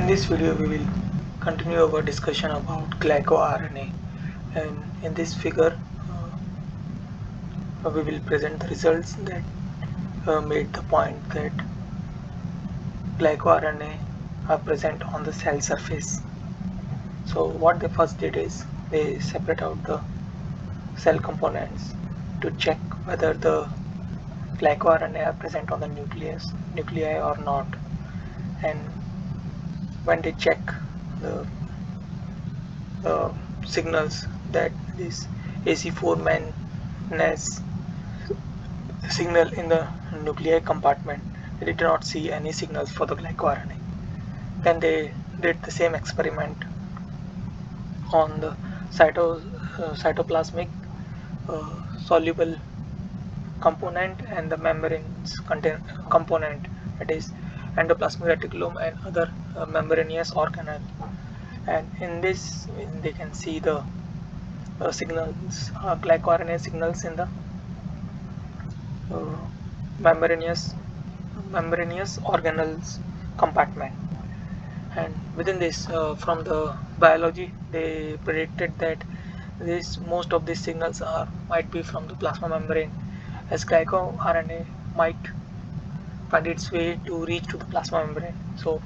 In this video we will continue our discussion about GlycoRNA, and in this figure we will present the results that made the point that GlycoRNA are present on the cell surface. So what they first did is they separate out the cell components to check whether the GlycoRNA are present on the nuclei or not, and when they check the signals that this AC4 manganese signal in the nuclei compartment, they did not see any signals for the GlycoRNA. Then they did the same experiment on the cytoplasmic soluble component and the membranes component, that is endoplasmic reticulum and other membranous organelle. And in this they can see the signals, GlycoRNA signals in the membranous organelles compartment. And within this, from the biology, they predicted that most of these signals might be from the plasma membrane, as GlycoRNA might find its way to reach to the plasma membrane. So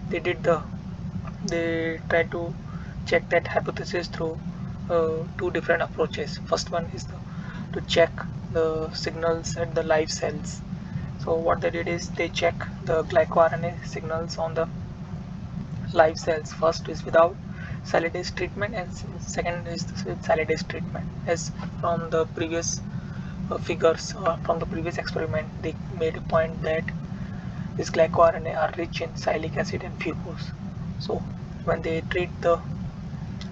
they tried to check that hypothesis through two different approaches. First one is to check the signals at the live cells. So what they did is they check the GlycoRNA signals on the live cells. First is without salidase treatment, and second is with salidase treatment. As from the previous figures from the previous experiment, they made a point that these GlycoRNA are rich in salicylic acid and fucose. So when they treat the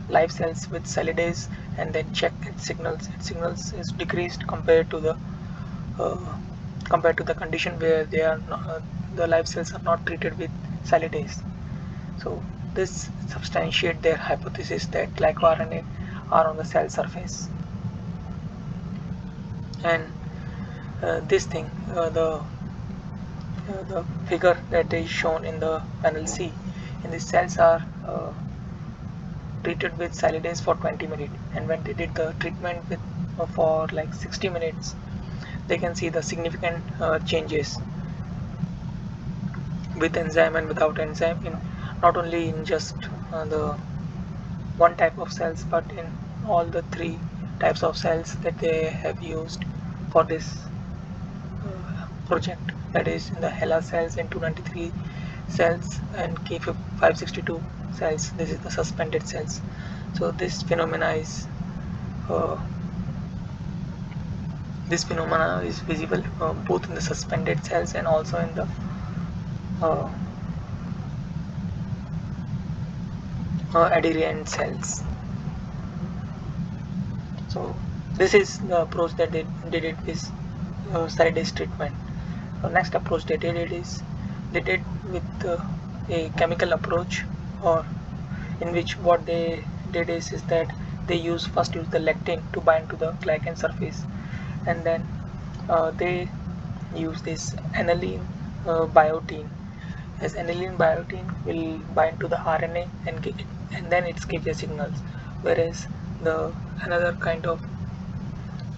live cells with salidase and then check its signals is decreased compared to the condition where they are not, the live cells are not treated with salidase. So this substantiates their hypothesis that GlycoRNA are on the cell surface. And this thing, the figure that is shown in the panel C, in the cells are treated with salidase for 20 minutes, and when they did the treatment with for like 60 minutes, they can see the significant changes with enzyme and without enzyme, in not only in just the one type of cells, but in all the three types of cells that they have used for this project, that is in the HeLa cells, in 293 cells, and K562 cells. This is the suspended cells. So this phenomena is visible both in the suspended cells and also in the adherent cells. So this is the approach that they did it with salidase treatment. The next approach they did with a chemical approach, or in which what they did is that they first use the lectin to bind to the glycan surface, and then they use this aniline biotin, as aniline biotin will bind to the RNA and then it gives the signals, whereas the another kind of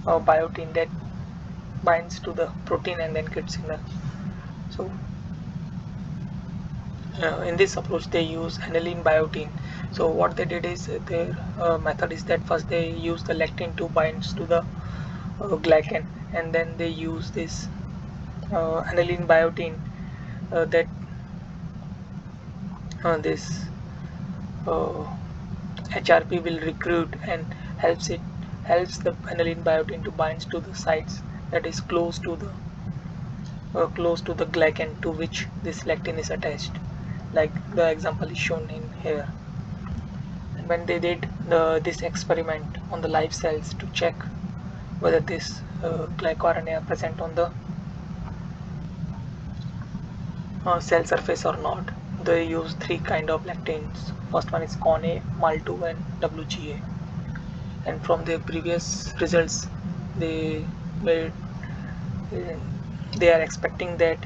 biotin that binds to the protein and then gets signal. So in this approach they use aniline biotin. So what they did is their method is that first they use the lectin to bind to the glycan, and then they use this aniline biotin that this HRP will recruit and helps the aniline biotin to bind to the sites that is close to the glycan to which this lectin is attached, like the example is shown in here. And when they did this experiment on the live cells to check whether this GlycoRNA are present on the cell surface or not, they use three kind of lectins. First one is CON-A, MAL2 and WGA. And from their previous results, they are expecting that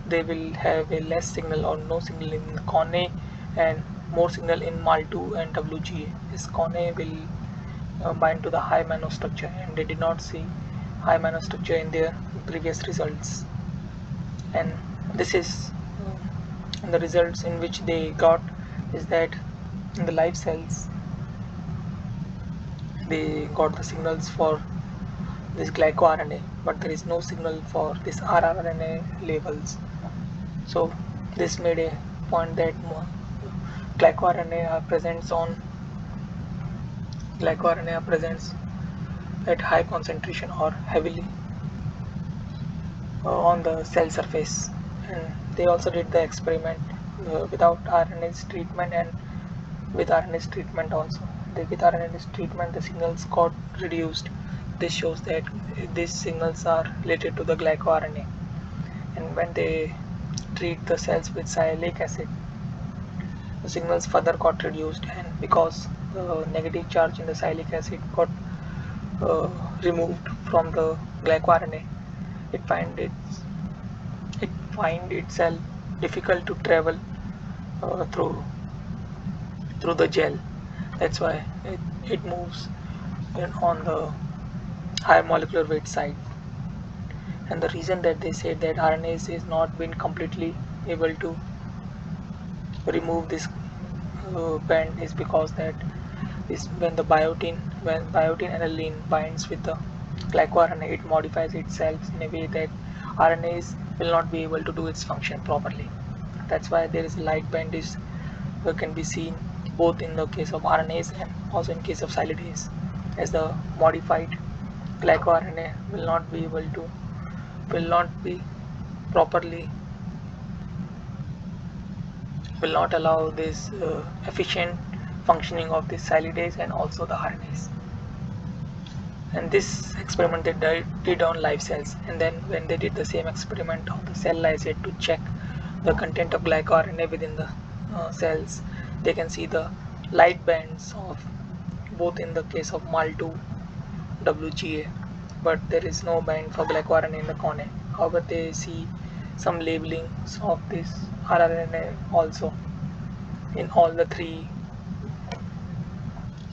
they will have a less signal or no signal in CON-A and more signal in MAL2 and WGA. This CONA will bind to the high nanostructure, and they did not see high nanostructure in their previous results. And this is the results in which they got is that in the live cells they got the signals for this glycoRNA, but there is no signal for this rRNA levels. So this made a point that glycoRNA are presents at high concentration or heavily on the cell surface. And they also did the experiment without RNase treatment and with RNase treatment also. With RNase treatment the signals got reduced. This shows that these signals are related to the glycoRNA. And when they treat the cells with sialic acid, the signals further got reduced, and because the negative charge in the sialic acid got uh, removed from the glycoRNA, it find itself difficult to travel through the gel. That's why it moves on the higher molecular weight side. And the reason that they said that RNase is not been completely able to remove this band is because that is when biotin aniline binds with the glycoRNA, it modifies itself in a way that RNase will not be able to do its function properly. That's why there is a light band is can be seen both in the case of RNase and also in case of silidase, as the modified glycoRNA will not be properly will not allow this efficient functioning of the silidase and also the RNase. And this experiment they did on live cells, and then when they did the same experiment on the cell lysate to check the content of glycoRNA within the cells, they can see the light bands of both in the case of MAL2 WGA, but there is no band for glycoRNA in the CONA. However, they see some labelings of this rRNA also in all the three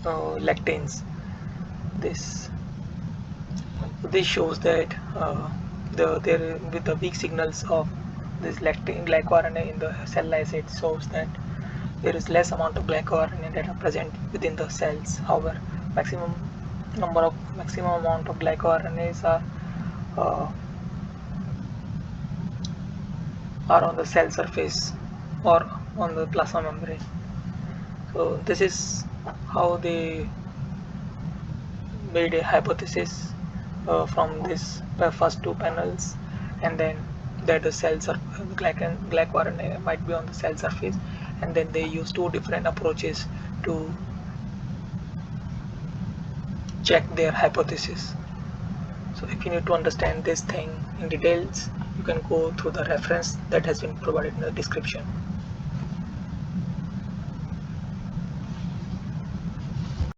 lectins. This this shows that there with the weak signals of this lectin glycoRNA in the cell lysate shows that there is less amount of glycoRNA that are present within the cells. However, maximum amount of glycoRNAs uh, are on the cell surface or on the plasma membrane. So this is how they made a hypothesis from this first two panels, and then that the cells are glycoRNA might be on the cell surface, and then they use two different approaches to check their hypothesis. So if you need to understand this thing in details, you can go through the reference that has been provided in the description.